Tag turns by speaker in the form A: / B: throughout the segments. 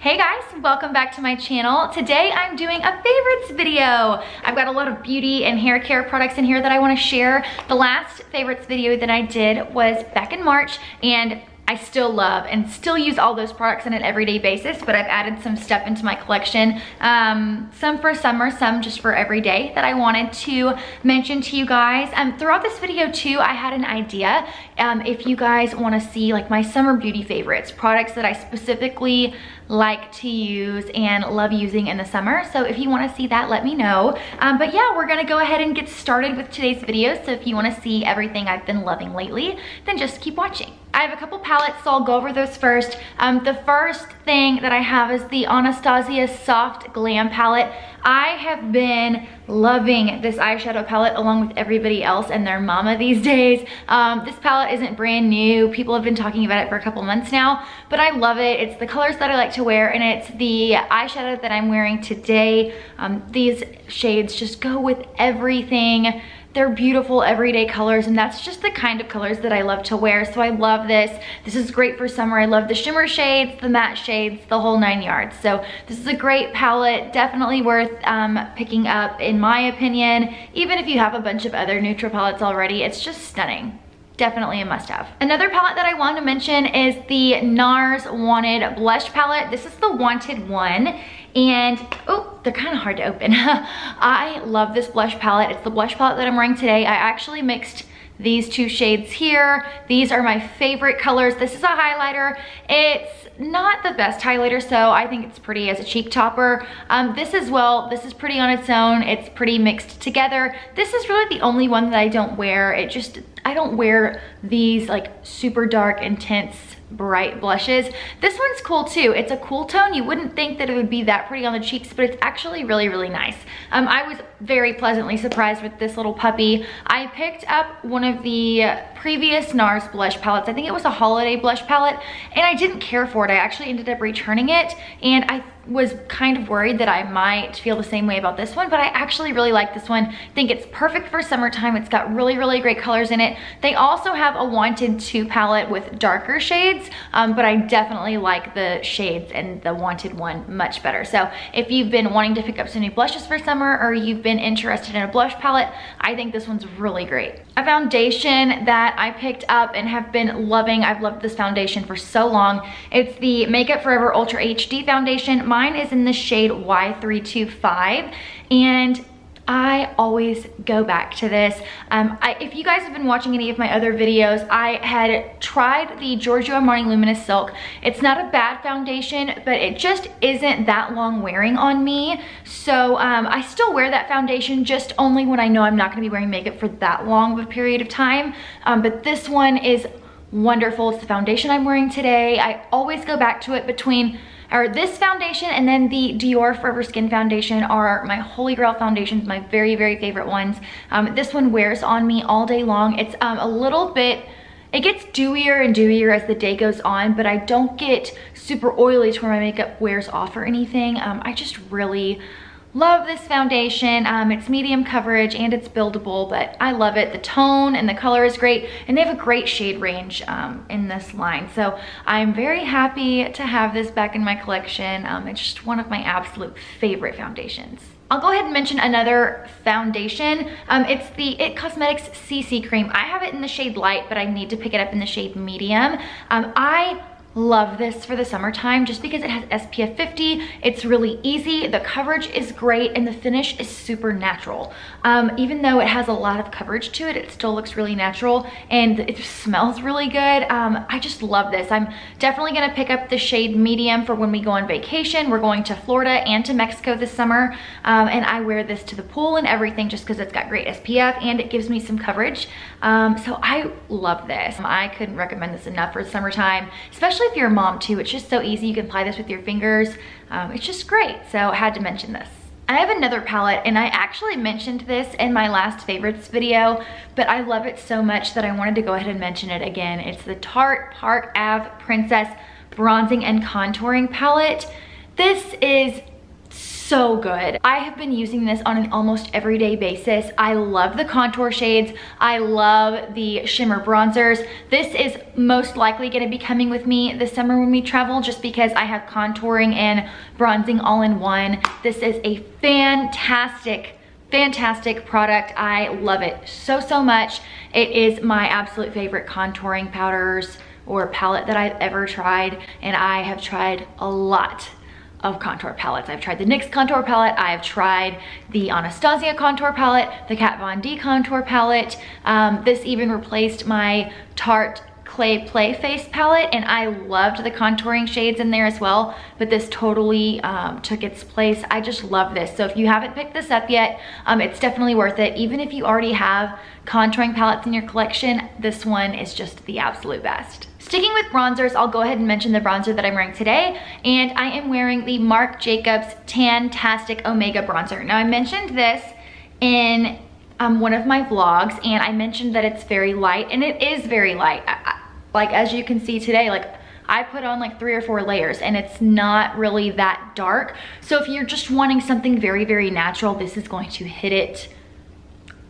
A: Hey guys, welcome back to my channel. Today I'm doing a favorites video. I've got a lot of beauty and hair care products in here that I want to share. The last favorites video that I did was back in March, and I still love and still use all those products on an everyday basis, but I've added some stuff into my collection. Some for summer, some just for everyday that I wanted to mention to you guys. Throughout this video too, I had an idea. If you guys want to see like my summer beauty favorites, products that I specifically like to use and love using in the summer. So if you want to see that, let me know. But yeah, we're gonna go ahead and get started with today's video. So if you want to see everything I've been loving lately, then just keep watching. I have a couple palettes, so I'll go over those first. The first thing that I have is the Anastasia Soft Glam palette. I have been loving this eyeshadow palette along with everybody else and their mama these days. This palette isn't brand new. People have been talking about it for a couple months now, but I love it. It's the colors that I like to wear, and it's the eyeshadow that I'm wearing today. These shades just go with everything. They're beautiful everyday colors, and that's just the kind of colors that I love to wear. So I love this. This is great for summer. I love the shimmer shades, the matte shades, the whole 9 yards. So this is a great palette, definitely worth picking up in my opinion. Even if you have a bunch of other neutral palettes already, it's just stunning. Definitely a must-have. Another palette that I want to mention is the NARS Wanted Blush palette. This is the Wanted one, and oh, they're kind of hard to open. I love this blush palette. It's the blush palette that I'm wearing today. I actually mixed these two shades here. These are my favorite colors. This is a highlighter. It's not the best highlighter, so I think it's pretty as a cheek topper. This as well, this is pretty on its own. It's pretty mixed together. This is really the only one that I don't wear. I don't wear these like super dark, intense, bright blushes. This one's cool too. It's a cool tone. You wouldn't think that it would be that pretty on the cheeks, but it's actually really, really nice. I was very pleasantly surprised with this little puppy. I picked up one of the previous NARS blush palettes. I think it was a holiday blush palette, and I didn't care for it. I actually ended up returning it, and I was kind of worried that I might feel the same way about this one, but I actually really like this one. I think it's perfect for summertime. It's got really, really great colors in it. They also have a Wanted 2 palette with darker shades, but I definitely like the shades and the Wanted one much better. So if you've been wanting to pick up some new blushes for summer, or you've been interested in a blush palette, I think this one's really great. A foundation that I picked up and have been loving, I've loved this foundation for so long. It's the Makeup Forever Ultra HD foundation. Mine is in the shade Y325, and I always go back to this. If you guys have been watching any of my other videos, I had tried the Giorgio Armani Luminous Silk. It's not a bad foundation, but it just isn't that long wearing on me. So I still wear that foundation, just only when I know I'm not gonna be wearing makeup for that long of a period of time. But this one is wonderful. It's the foundation I'm wearing today. I always go back to it this foundation and then the Dior Forever Skin foundation are my holy grail foundations, my very, very favorite ones. This one wears on me all day long. It's a little bit, it gets dewier and dewier as the day goes on, but I don't get super oily to where my makeup wears off or anything. I just really love this foundation. It's medium coverage and it's buildable, but I love it. The tone and the color is great, and they have a great shade range in this line. So I'm very happy to have this back in my collection. It's just one of my absolute favorite foundations. I'll go ahead and mention another foundation. It's the IT Cosmetics CC Cream. I have it in the shade light, but I need to pick it up in the shade medium. I love this for the summertime just because it has SPF 50. It's really easy, the coverage is great, and the finish is super natural. Even though it has a lot of coverage to it, it still looks really natural, and it smells really good. I just love this. I'm definitely gonna pick up the shade medium for when we go on vacation. We're going to Florida and to Mexico this summer, and I wear this to the pool and everything just because it's got great SPF and it gives me some coverage. So I love this. I couldn't recommend this enough for the summertime, especially if you're a mom too. It's just so easy. You can apply this with your fingers. It's just great. So I had to mention this. I have another palette, and I actually mentioned this in my last favorites video, but I love it so much that I wanted to go ahead and mention it again. It's the Tarte Park Ave Princess Bronzing and Contouring Palette. This is so good. I have been using this on an almost everyday basis. I love the contour shades. I love the shimmer bronzers. This is most likely gonna be coming with me this summer when we travel, just because I have contouring and bronzing all in one. This is a fantastic product. I love it so much. It is my absolute favorite contouring powders or palette that I've ever tried, and I have tried a lot of contour palettes. I've tried the NYX contour palette, I've tried the Anastasia contour palette, the Kat Von D contour palette. This even replaced my Tarte Clay Play Face palette, and I loved the contouring shades in there as well, but this totally took its place. I just love this. So if you haven't picked this up yet, it's definitely worth it. Even if you already have contouring palettes in your collection, this one is just the absolute best. Sticking with bronzers, I'll go ahead and mention the bronzer that I'm wearing today, and I am wearing the Marc Jacobs Tan-tastic Omega bronzer. Now I mentioned this in one of my vlogs, and I mentioned that it's very light, and it is very light. Like as you can see today, like I put on like 3 or 4 layers, and it's not really that dark. So if you're just wanting something very natural, this is going to hit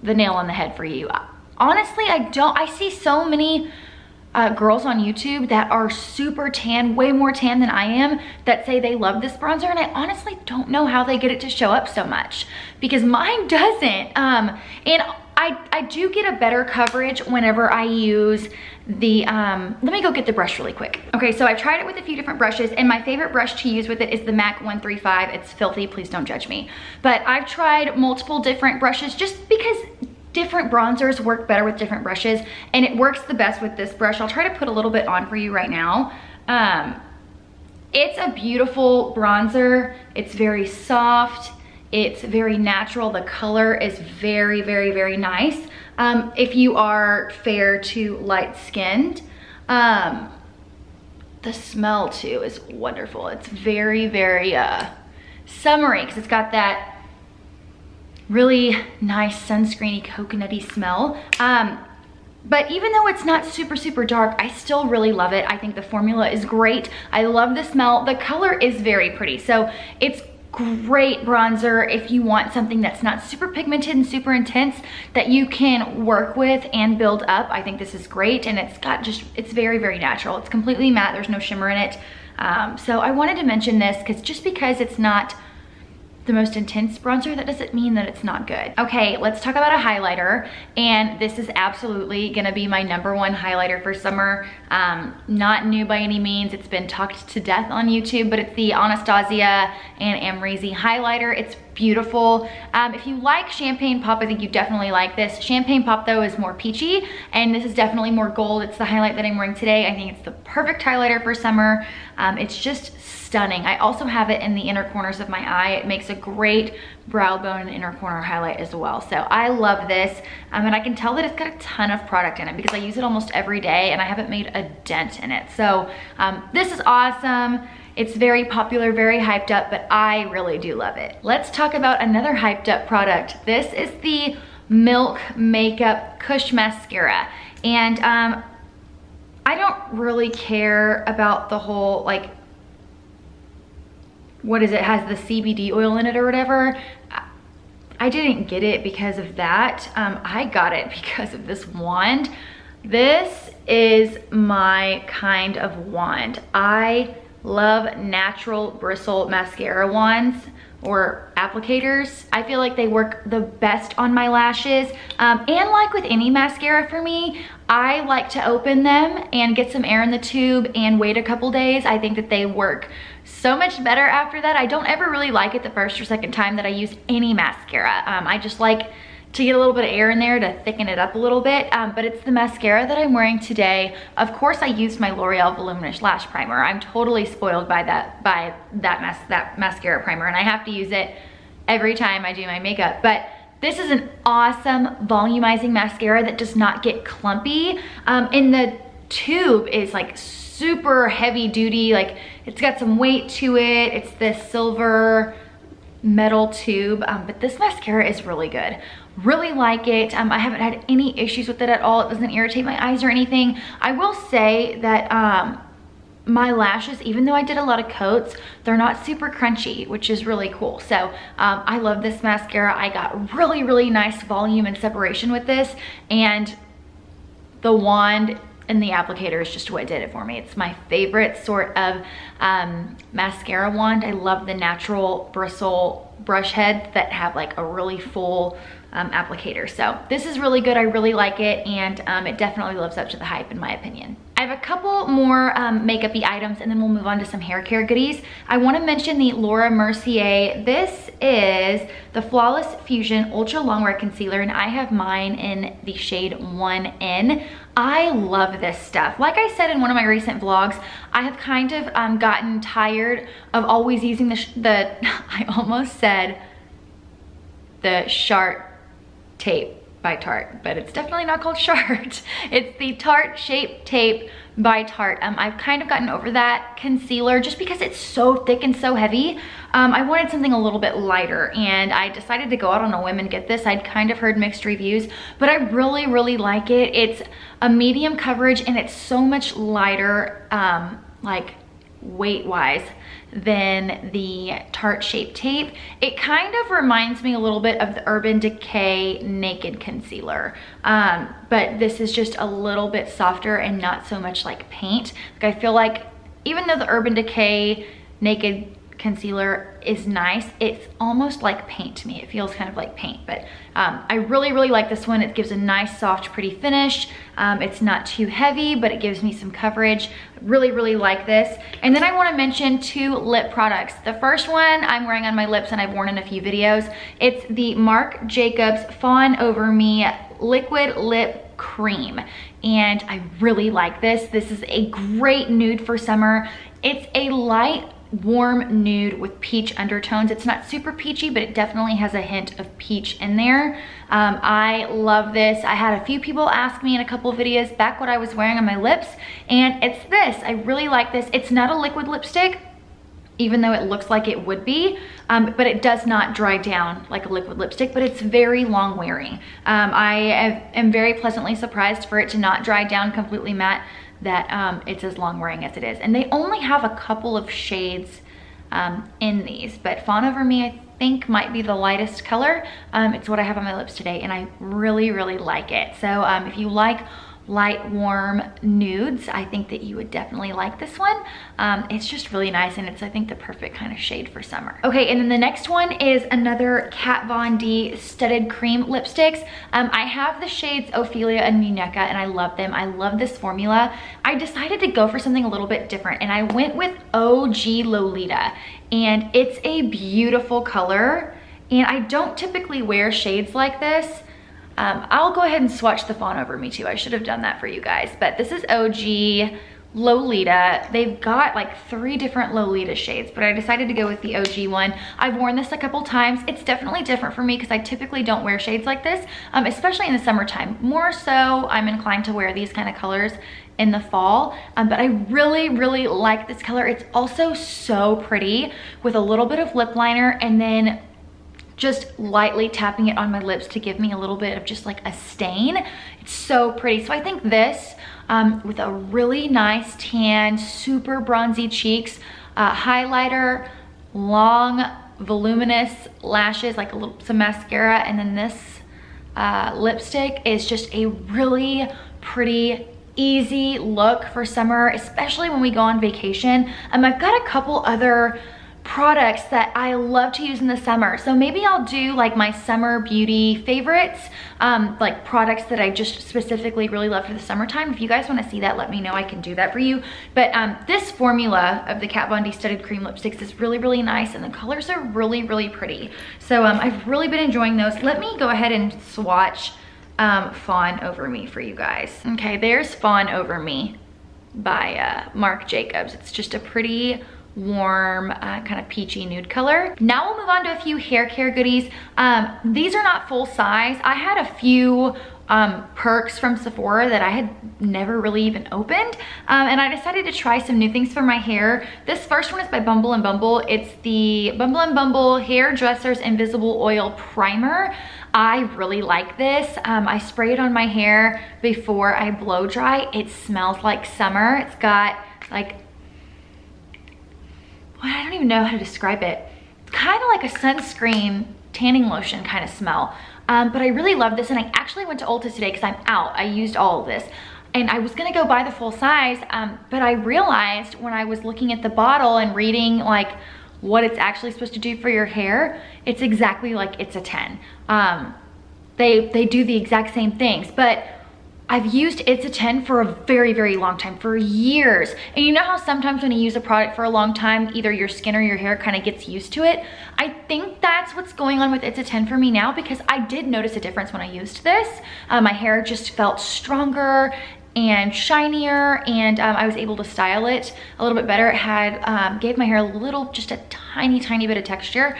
A: the nail on the head for you. Honestly, I see so many girls on YouTube that are super tan, way more tan than I am, that say they love this bronzer, and I honestly don't know how they get it to show up so much, because mine doesn't. And I do get a better coverage whenever I use the, let me go get the brush really quick. Okay, so I've tried it with a few different brushes, and my favorite brush to use with it is the MAC 135. It's filthy, please don't judge me. But I've tried multiple different brushes just because different bronzers work better with different brushes, and it works the best with this brush. I'll try to put a little bit on for you right now. It's a beautiful bronzer. It's very soft. It's very natural. The color is very nice. If you are fair to light skinned, the smell too is wonderful. It's very summery, because it's got that really nice sunscreeny coconutty smell. But even though it's not super dark, I still really love it. I think the formula is great. I love the smell. The color is very pretty. So it's great bronzer if you want something that's not super pigmented and super intense, that you can work with and build up. I think this is great, and it's got it's very natural. It's completely matte, there's no shimmer in it. So I wanted to mention this, because just because it's not the most intense bronzer, that doesn't mean that it's not good. Okay, let's talk about a highlighter, and this is absolutely gonna be my #1 highlighter for summer. Not new by any means, it's been talked to death on YouTube, but it's the Anastasia and Amrezy highlighter. It's beautiful. If you like Champagne Pop, I think you definitely like this. Champagne Pop though is more peachy, and this is definitely more gold. It's the highlight that I'm wearing today. I think it's the perfect highlighter for summer. It's just stunning. I also have it in the inner corners of my eye. It makes a great brow bone and inner corner highlight as well. So I love this, and I can tell that it's got a ton of product in it, because I use it almost every day and I haven't made a dent in it. So this is awesome. It's very popular, very hyped up, but I really do love it. Let's talk about another hyped up product. This is the Milk Makeup Kush Mascara. And I don't really care about the whole, like, what is it, has the CBD oil in it or whatever. I didn't get it because of that. I got it because of this wand. This is my kind of wand. I love natural bristle mascara wands or applicators. I feel like they work the best on my lashes. And like with any mascara for me, I like to open them and get some air in the tube and wait a couple days. I think that they work so much better after that. I don't ever really like it the first or second time that I use any mascara. I just like to get a little bit of air in there to thicken it up a little bit, but it's the mascara that I'm wearing today. Of course, I used my L'Oreal Voluminous Lash Primer. I'm totally spoiled by that mascara primer, and I have to use it every time I do my makeup. But this is an awesome volumizing mascara that does not get clumpy. And the tube is like super heavy duty, like it's got some weight to it. It's this silver metal tube, but this mascara is really good. Really like it. I haven't had any issues with it at all. It doesn't irritate my eyes or anything. I will say that my lashes, even though I did a lot of coats, they're not super crunchy, which is really cool. So I love this mascara. I got really, really nice volume and separation with this, and the wand and the applicator is just what did it for me. It's my favorite sort of mascara wand. I love the natural bristle brush heads that have like a really full applicator. So this is really good. I really like it, and it definitely lives up to the hype in my opinion. I have a couple more makeup-y items, and then we'll move on to some hair care goodies. I want to mention the Laura Mercier. This is the Flawless Fusion Ultra Longwear Concealer, and I have mine in the shade 1N. I love this stuff. Like I said in one of my recent vlogs, I have kind of gotten tired of always using the I almost said the Shart tape by Tarte, but it's definitely not called Shart. It's the Tarte Shape Tape by Tarte. I've kind of gotten over that concealer just because it's so thick and so heavy. I wanted something a little bit lighter, and I decided to go out on a whim and get this. I'd kind of heard mixed reviews, but I really, really like it. It's a medium coverage, and it's so much lighter, like weight-wise, than the Tarte Shape Tape. It kind of reminds me a little bit of the Urban Decay Naked Concealer, but this is just a little bit softer and not so much like paint. Like I feel like even though the Urban Decay Naked Concealer is nice, it's almost like paint to me. It feels kind of like paint, but I really, really like this one. It gives a nice, soft, pretty finish. It's not too heavy, but it gives me some coverage. Really, really like this. And then I want to mention two lip products. The first one I'm wearing on my lips, and I've worn in a few videos. It's the Marc Jacobs Fawn Over Me Liquid Lip Cream, and I really like this. This is a great nude for summer. It's a light warm nude with peach undertones. It's not super peachy, but it definitely has a hint of peach in there. I love this. I had a few people ask me in a couple of videos back what I was wearing on my lips, and it's this. I really like this. It's not a liquid lipstick, even though it looks like it would be, but it does not dry down like a liquid lipstick, but it's very long wearing. I am very pleasantly surprised for it to not dry down completely matte, that it's as long wearing as it is. And they only have a couple of shades in these, but Fawn Over Me I think might be the lightest color. It's what I have on my lips today, and I really, really like it. So if you like light warm nudes, I think that you would definitely like this one. It's just really nice, and it's I think the perfect kind of shade for summer. Okay, and then the next one is another Kat Von D studded cream lipsticks. I have the shades Ophelia and Muñeca, and I love them. I love this formula. I decided to go for something a little bit different, and I went with OG Lolita, and it's a beautiful color, and I don't typically wear shades like this. I'll go ahead and swatch the Fawn Over Me too. I should have done that for you guys, but this is OG Lolita. They've got like 3 different Lolita shades, but I decided to go with the OG one. I've worn this a couple times. It's definitely different for me because I typically don't wear shades like this, especially in the summertime. More so, I'm inclined to wear these kind of colors in the fall, but I really, really like this color. It's also so pretty with a little bit of lip liner, and then just lightly tapping it on my lips to give me a little bit of just like a stain. It's so pretty. So I think this, with a really nice tan, super bronzy cheeks, highlighter, long, voluminous lashes, like some mascara, and then this lipstick is just a really pretty, easy look for summer, especially when we go on vacation. I've got a couple other products that I love to use in the summer, so maybe I'll do like my summer beauty favorites, like products that I just specifically really love for the summertime. If you guys want to see that, let me know. I can do that for you. But this formula of the Kat Von D studded cream lipsticks is really, really nice, and the colors are really, really pretty. So I've really been enjoying those. Let me go ahead and swatch Fawn Over Me for you guys. Okay, there's Fawn Over Me by Marc Jacobs. It's just a pretty warm, kind of peachy nude color. Now we'll move on to a few hair care goodies. These are not full size. I had a few perks from Sephora that I had never really even opened, and I decided to try some new things for my hair. This first one is by Bumble & Bumble. It's the Bumble & Bumble Hairdresser's Invisible Oil Primer. I really like this. I spray it on my hair before I blow dry. It smells like summer. It's got like even know how to describe it. It's kind of like a sunscreen tanning lotion kind of smell. But I really love this, and I actually went to Ulta today because I'm out. I used all of this. And I was gonna go buy the full size, but I realized when I was looking at the bottle and reading like what it's actually supposed to do for your hair, it's exactly like It's a 10. They do the exact same things, but I've used It's a 10 for a very, very long time, for years. And you know how sometimes when you use a product for a long time, either your skin or your hair kind of gets used to it? I think that's what's going on with It's a 10 for me now, because I did notice a difference when I used this. My hair just felt stronger and shinier, and I was able to style it a little bit better. It had, gave my hair a little, just a tiny, tiny bit of texture.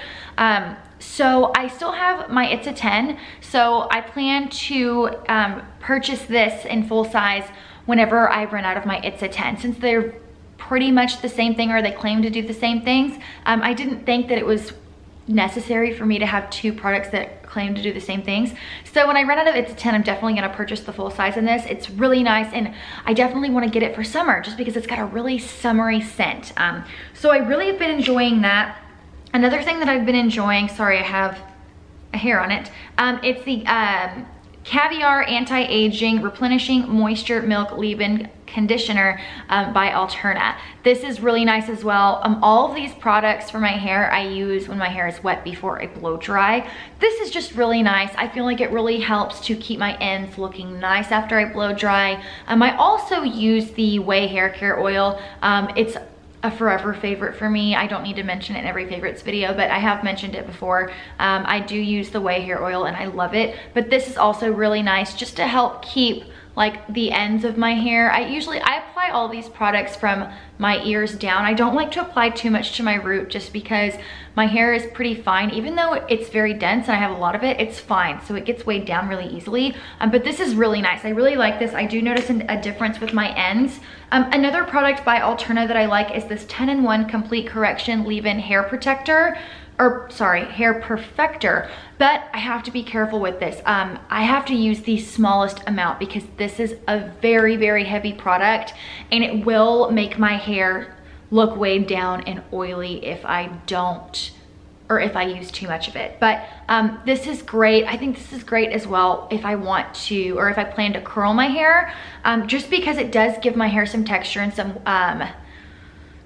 A: So I still have my It's a 10, so I plan to purchase this in full size whenever I run out of my It's a 10. Since they're pretty much the same thing, or they claim to do the same things, I didn't think that it was necessary for me to have two products that claim to do the same things. So when I run out of It's a 10, I'm definitely gonna purchase the full size in this. It's really nice, and I definitely wanna get it for summer just because it's got a really summery scent. So I really have been enjoying that. Another thing that I've been enjoying, sorry, I have a hair on it. It's the Caviar Anti-Aging Replenishing Moisture Milk Leave-In Conditioner by Alterna. This is really nice as well. All of these products for my hair I use when my hair is wet before I blow dry. This is just really nice. I feel like it really helps to keep my ends looking nice after I blow dry. I also use the Way Hair Care Oil. It's a forever favorite for me. I don't need to mention it in every favorites video, but I have mentioned it before. I do use the Way Hair Oil and I love it, but this is also really nice just to help keep like the ends of my hair. I apply all these products from my ears down. I don't like to apply too much to my root just because my hair is pretty fine. Even though it's very dense and I have a lot of it, it's fine. So it gets weighed down really easily. But this is really nice. I really like this. I do notice a difference with my ends. Another product by Alterna that I like is this 10-in-1 Complete Correction Leave-In Hair Protector. Or sorry, hair perfector, but I have to be careful with this. I have to use the smallest amount because this is a very, very heavy product, and it will make my hair look weighed down and oily if I don't, or if I use too much of it. But this is great. I think this is great as well if I want to, or if I plan to curl my hair, just because it does give my hair some texture and some,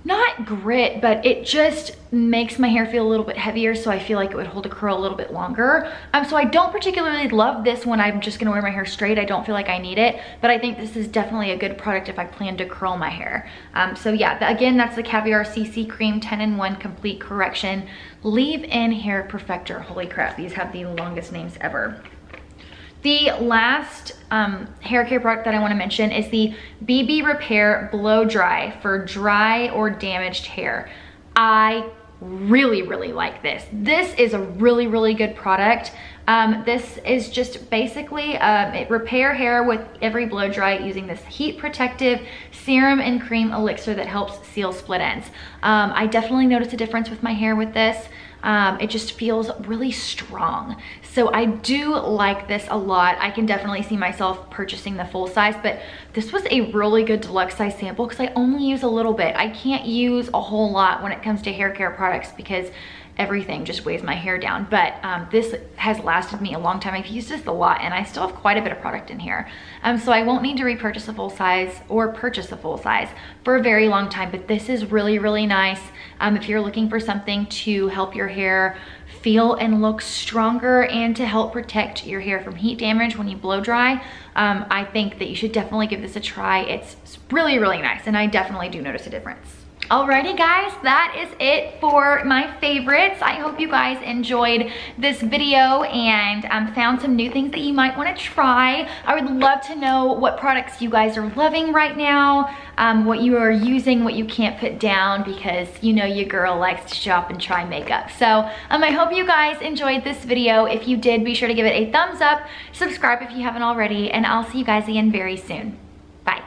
A: not grit, but it just makes my hair feel a little bit heavier, so I feel like it would hold a curl a little bit longer. So I don't particularly love this when I'm just gonna wear my hair straight. I don't feel like I need it, but I think this is definitely a good product if I plan to curl my hair. So yeah, again, that's the Caviar CC Cream 10-in-1 Complete Correction Leave-In Hair Perfector. Holy crap, these have the longest names ever. The last hair care product that I want to mention is the BB Repair Blow Dry for dry or damaged hair. I really, really like this. This is a really, really good product. This is just basically it repair hair with every blow dry using this heat protective serum and cream elixir that helps seal split ends. I definitely noticed a difference with my hair with this. It just feels really strong. So I do like this a lot. I can definitely see myself purchasing the full size, but this was a really good deluxe size sample because I only use a little bit. I can't use a whole lot when it comes to hair care products because everything just weighs my hair down. But this has lasted me a long time. I've used this a lot and I still have quite a bit of product in here. So I won't need to repurchase a full size or purchase a full size for a very long time, but this is really, really nice. If you're looking for something to help your hair feel and look stronger and to help protect your hair from heat damage when you blow dry, I think that you should definitely give this a try. It's really, really nice, and I definitely do notice a difference. Alrighty guys, that is it for my favorites. I hope you guys enjoyed this video and found some new things that you might want to try. I would love to know what products you guys are loving right now, what you are using, what you can't put down, because you know your girl likes to shop and try makeup. So I hope you guys enjoyed this video. If you did, be sure to give it a thumbs up, subscribe if you haven't already, and I'll see you guys again very soon. Bye.